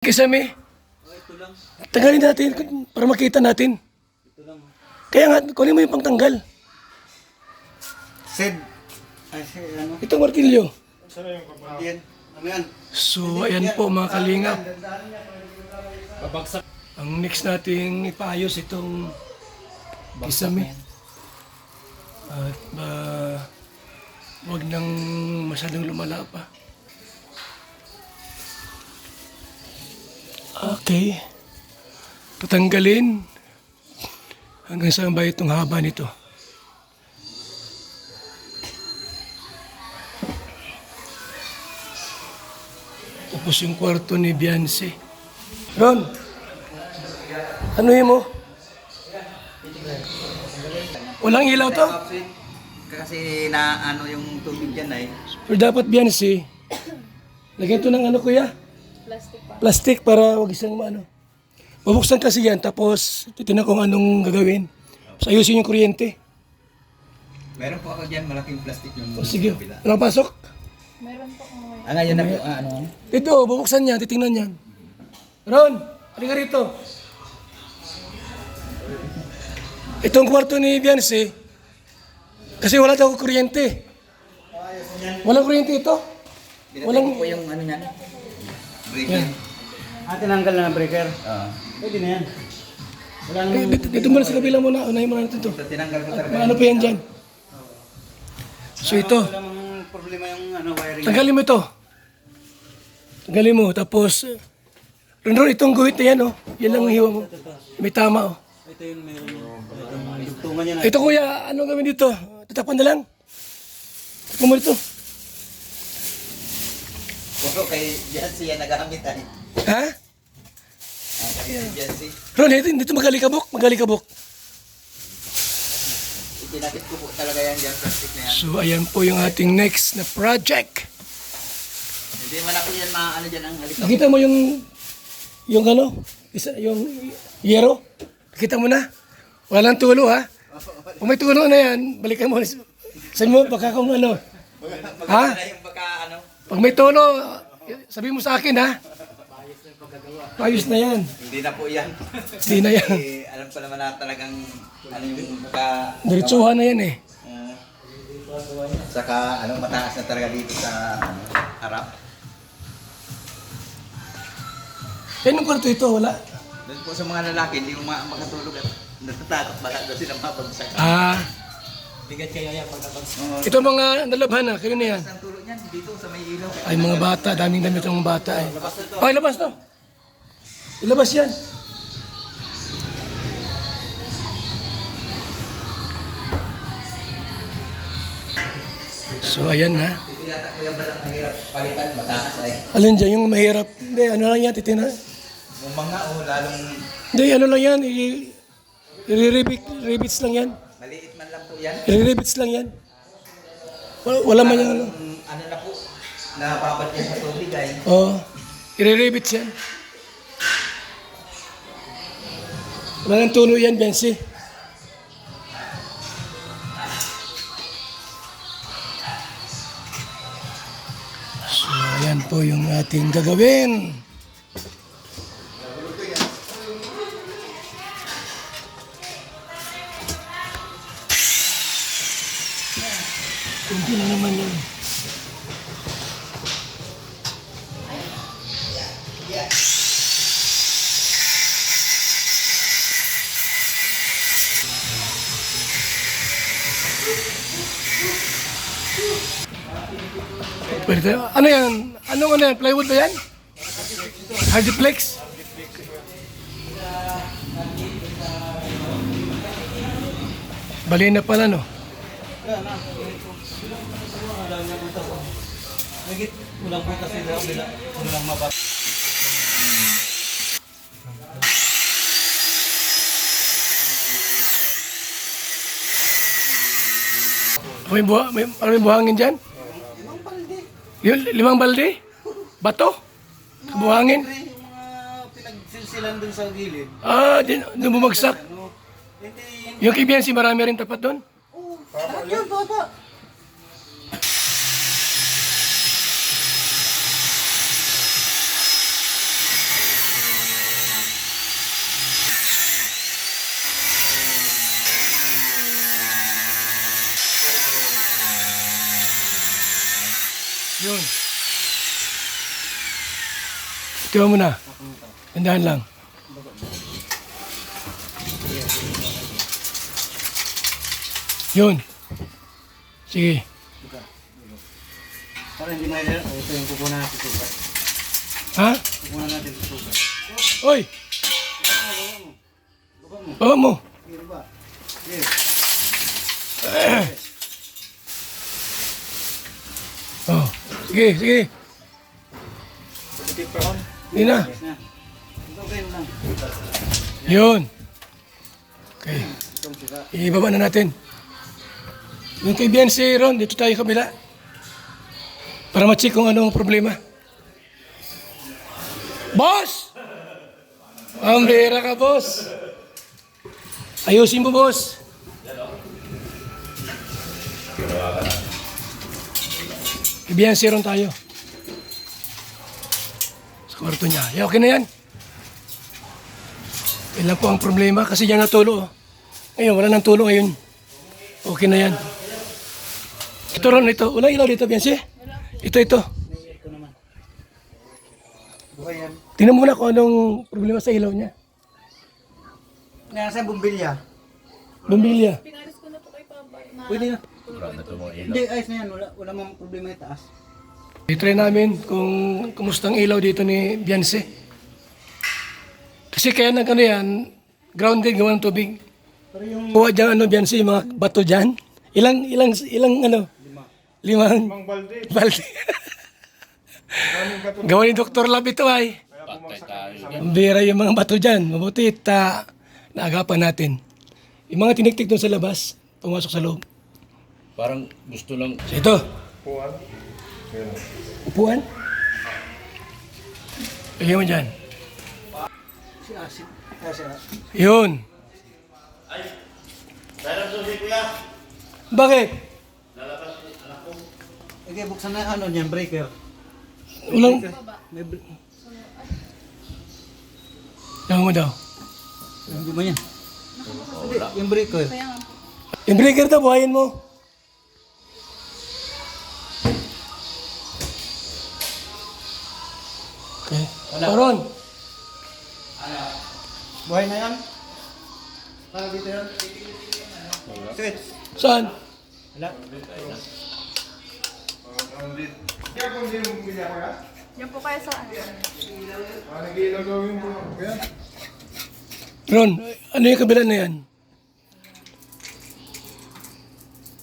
Kisame, tanggalin natin para makita natin. Kaya nga, kunin mo yung pangtanggal. Sid. Ay, ano? Itong martilyo. Yan. Ano yan? So, ayan po mga kalingap. Ang next nating ipaayos itong kisame. At wag nang masyadong lumala pa. Okay. Tatanggalin. Hanggang saan ba itong haba nito? Tapos yung kwarto ni Beyonce. Ron, ano yun mo? Walang ilaw to? Kasi na ano yung tubig dyan ay. Pero dapat Beyonce, lagyan to ng ano kuya? Plastic pa. Plastic para wag isang ano. Bubuksan kasi yan tapos titignan kung anong gagawin. So, ayusin yung kuryente. Meron po ako dyan malaking plastic yung O sige, walang pasok? Meron po ngayon. Ah, ngayon na po. Ano? Dito, bubuksan niya, titingnan niyan. Ron, halika rito. Itong kwarto ni Beyonce, kasi wala daw kuryente. Walang kuryente ito? Walang po yung ano yan. Breaker. Tinanggal na ng breaker. Pwede na yan. Wala nang... Dito muna sa kabila muna, unahin muna natin ito. So, tinanggal ko talaga. Ano pa yan dyan? So ito, Wala namang problema yung ano, wiring. tanggalin mo ito. Tanggalin mo, tapos, Ron, itong guhit na yan, oh. Yan lang ang hiwa mo. May tama, oh. Ito yung meron yung dugtungan niya na. Ito kuya, anong gawin dito? Tatakpan na lang. Takpan mo dito. Puro kay Jancy yan nagamit ay. Ha? Kay Jancy. Ron, dito magalikabok. Itinakit ko po talaga yan dyan, plastic na yan. So, ayan po yung ating next na project. Hindi man ako yan maano dyan ang halika. Nakita mo yung ano? Yung yero? Nakita mo na? Walang tulo, ha? Kung may tulo na yan, balikan mo. Sabi mo, baka kung ano. Ha? Na yung baka ano. Pag may tulo, sabi mo sa akin, ha? Ayos na yan. Hindi na po yan. Hindi na yan. Eh, alam ko naman na talagang ano yung baka... Diretsuhan na yan, eh. Saka ano mataas na talaga dito sa harap. Yan yung kwarto ito, wala. Doon po sa mga lalaki, hindi mo makatulog at natatakot baka doon sila mapagsak. Ah, Bigat kaya yan pagkabag. ito mga nalabhan, ha? Kaya na yan. Ang tulog niyan dito sa may ilaw. Ay, mga bata. Daming damit ng mga bata, eh. Ay, labas to. Ilabas yan. So, ayan na. Yata ko yung balang mahirap palitan, mataas ay. Alin dyan, yung mahirap. Hindi, ano lang yan, titina. Yung mga lalong Hindi, ano lang yan. I-rebits lang yan. maliit man lang po yan. I-rebits lang yan. Wala man yung ano. Ano na po, napapat yan sa tubig ay. Oo. I-rebits yan. Wala nang tulo yan, Bensi. So, ayan po yung ating gagawin. Kunti na naman yan. Pwede. Ano yan? Anong ano yan? Plywood ba yan? Hardiplex? Bali na pala, no? Nagit, ulang punta sila, ulang mabat. May buhangin dyan? Yung 5 balde? Bato? Buhangin? Yung mga pinagsilsilan dun sa gilid. Ah, doon bumagsak. Hindi, Yung kay si marami rin tapat doon? lahat yan, baba. Yun. Tiwa mo na. Tindahan lang. Yun. Sige. Para hindi may ito yung kukunan natin sugat. Ha? Kukunan natin sugat. Oy! Baba mo. Sige ba? Sige. Oh. Sige, sige. Hindi na. Yes na. Ito kayo lang. Yun. Okay. Itong suga. Ibaba na natin. Yung kay Biancy, Ron, dito tayo kabila. Para ma-check kung ano ang problema. Boss! Ang bira ka, boss. Ayusin mo, boss. Kay Biancy, Ron tayo. Sa kwarto niya. Okay na yan. Yan lang po ang problema kasi yan natulo. Ngayon, wala nang tulo ngayon. Okay na yan. Ito ron, ito. Walang ilaw dito, Biancy. Ito. Ito naman. Buka yan. Tingnan mo na kung anong problema sa ilaw niya. Nasa bumbilya. Bumbilya. Pinalis ko na po kay Papa. Pwede na. Hindi, ayos na yan. Wala mang problema yung taas. I-try namin kung kumusta ang ilaw dito ni Biancy. Kasi kaya nag ano yan, grounded, gawa ng tubig. Pero yung Kuha dyan ano, Biancy, yung mga bato dyan. Ilang ano? Limang balde. Gawa ni Dr. Lab ito ay. Ang bira yung mga bato dyan. Mabuti naagapan natin. Yung mga tiniktik doon sa labas, pumasok sa loob. Parang gusto lang So ito. Upuan? Lagyan mo dyan. si Asit. Kasi Yun. Bakit? okay, buksan na ano niyan, breaker. Ulang. May Lagyan mo daw. Hindi ba yan? Hindi, yung breaker. Kaya nga po. Yung breaker daw, buhayin mo. Okay. Paron. Buhay na yan? Para dito yan? Switch. Saan? Wala. Yan po kayo sa ano. Ron, ano yung kabila na yan?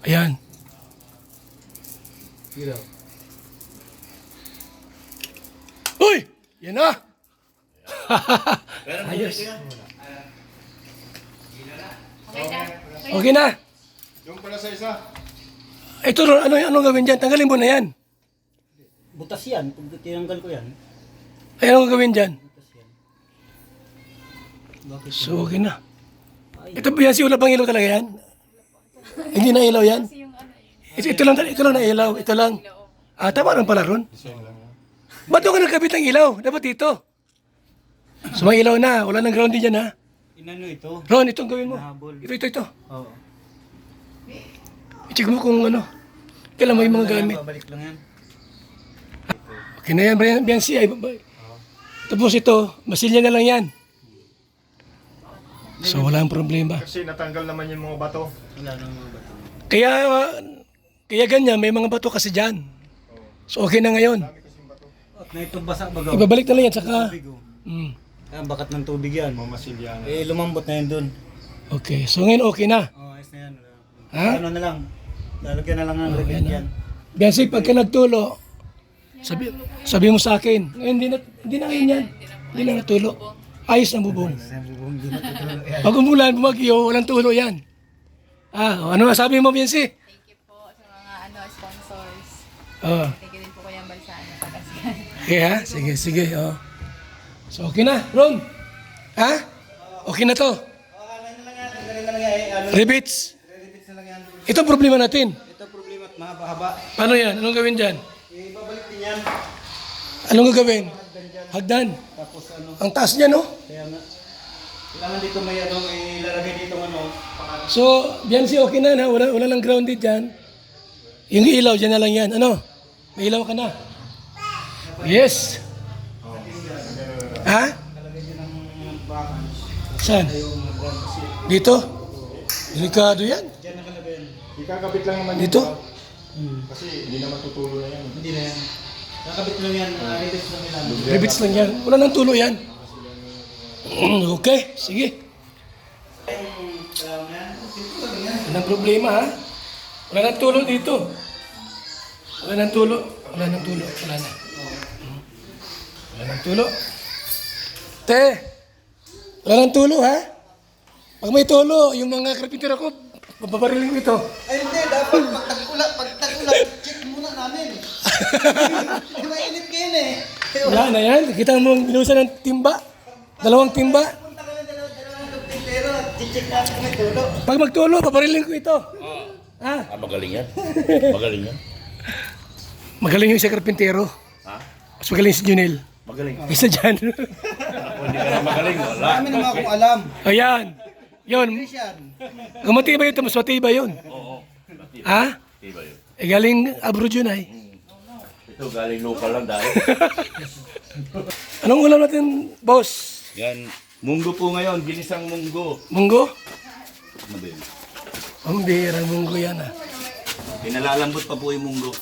Ayan. Dito. Uy! Yan na! Ayos. Okay na. Okay na. Yung pala sa isa. Ito Ron, anong gawin dyan? Tanggalin mo na yan. Butas yan. Pag tinanggal ko yan. Ay, anong gawin dyan? Butas yan. Bakit? So, okay na. Ito ba yan? Si wala bang ilaw talaga yan? Hindi na ilaw yan? Kasi yung ano Ito lang na ilaw. Ito lang. Ah, tama rin pala, Ron. Ba't doon ka nagkabit ng ilaw? Dapat dito. So, may ilaw na. Wala nang ground din dyan, ha? Inano ito? Ron, itong gawin mo. Nahabol. Ito. Oo. I-check mo kung ano. Kailan mo yung mga gamit. Babalik lang yan. Okay na yan, Biancy. Ay, tapos ito, masilya na lang yan. So, wala ang problema. Kasi natanggal naman yung mga bato. Wala nang mga bato. Kaya ganyan, may mga bato kasi dyan. So, okay na ngayon. At na itong basa bagaw. Ibabalik na lang yan, saka... Tubig oh. Mm, Bakat ng tubig yan. Mamasilya na. Eh, lumambot na yun dun. okay, so ngayon okay na. Oo, ayos na yan. Ha? Ano na lang. Lalagyan na lang ng lagyan yan. Biancy, pagka nagtulo, sabi mo sa akin, ngayon, hindi na ngayon yan. Hindi na natulo. Ayos ang bubong. Pag umulan, bumagyo, walang tulo yan. Ano sabi mo, Biancy? Thank you po sa mga sponsors. Oh. Thank you din po Kuya Balsano. Pagkasiyan. Okay ha? Sige. Oh. So okay na, Ron? Ha? Okay na to? Rivets? Ito ang problema natin. Ito problema at mahaba-haba. Paano yan? Anong gawin dyan? Ibabalik din yan. Anong gagawin? Hagdan. Tapos ano, Ang taas niya, no? kaya nga. Kailangan dito may ano, may ilalagay dito ano. So, Biancy, okay na. Wala nang grounded dyan. Yung ilaw, dyan na lang yan. Ano? May ilaw ka na. Yes. Ha? Saan? Dito? Delikado yan. Ikakabit lang naman Dito? Kasi hindi naman tutulo na yan. Hindi na yan. Nakabit lang yan. Release lang yan. Rivets lang yan. Wala nang tulo yan. Okay, sige. Walang problema ha. Wala nang tulo dito. Wala nang tulo. Wala nang tulo. Wala na. Wala nang tulo. Te, wala nang tulo ha. Pag may tulo, yung mga karpintero ko, mababarilin ko ito. Ay hindi, dapat pagtagulat, check muna namin. Ay, mainit kayo eh. Wala na yan. Kita mo binusan ng timba. 2 timba. Punta ka na dalawang kapitero at check namin kung may tulo. Pag magtulo, paparilin ko ito. Ha? Magaling yan. Magaling yan. Magaling yung isa karpintero. Ha? Mas magaling si Junel. Magaling. Isa dyan. Kung hindi ka na magaling, wala. Kami naman akong alam. Ayan. Yun. Christian. Kung matibay ito, mas matibay yun. Oo. Ha? Iba yun. Eh, galing abroad yun ay. Ito galing local lang dahil. Anong ulam natin, boss? Yan. Munggo po ngayon. Ginisang munggo. Munggo? Ano ba yun? Ang bihirang munggo yan ah. Pinalalambot pa po yung munggo.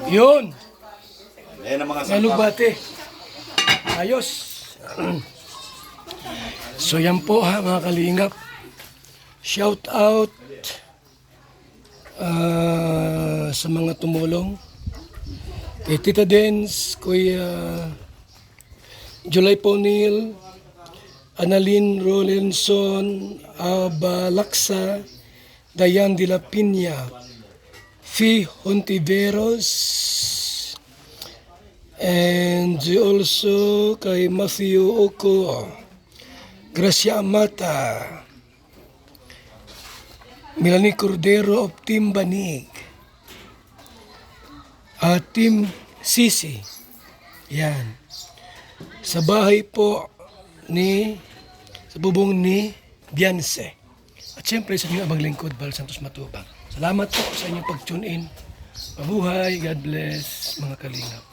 Yun. Ayan ang mga May sangkap. lugbate. Ayos. So yan po ha mga kalingap. Shout out sa mga tumulong. Kay Tita Dens, Kuya July Ponil, Annalyn Rolinson, Abalaksa, Dayan de la Piña, Fi Hontiveros, and also kay Matthew Oko, Gracia Amata, Melanie Cordero of Team Banig, at Team Sisi. Yan. Sa bahay po sa bubong ni Bianse. At syempre sa inyong abang lingkod, Bal Santos Matubang. Salamat po sa inyong pag-tune in. Mabuhay, God bless, mga kalingap.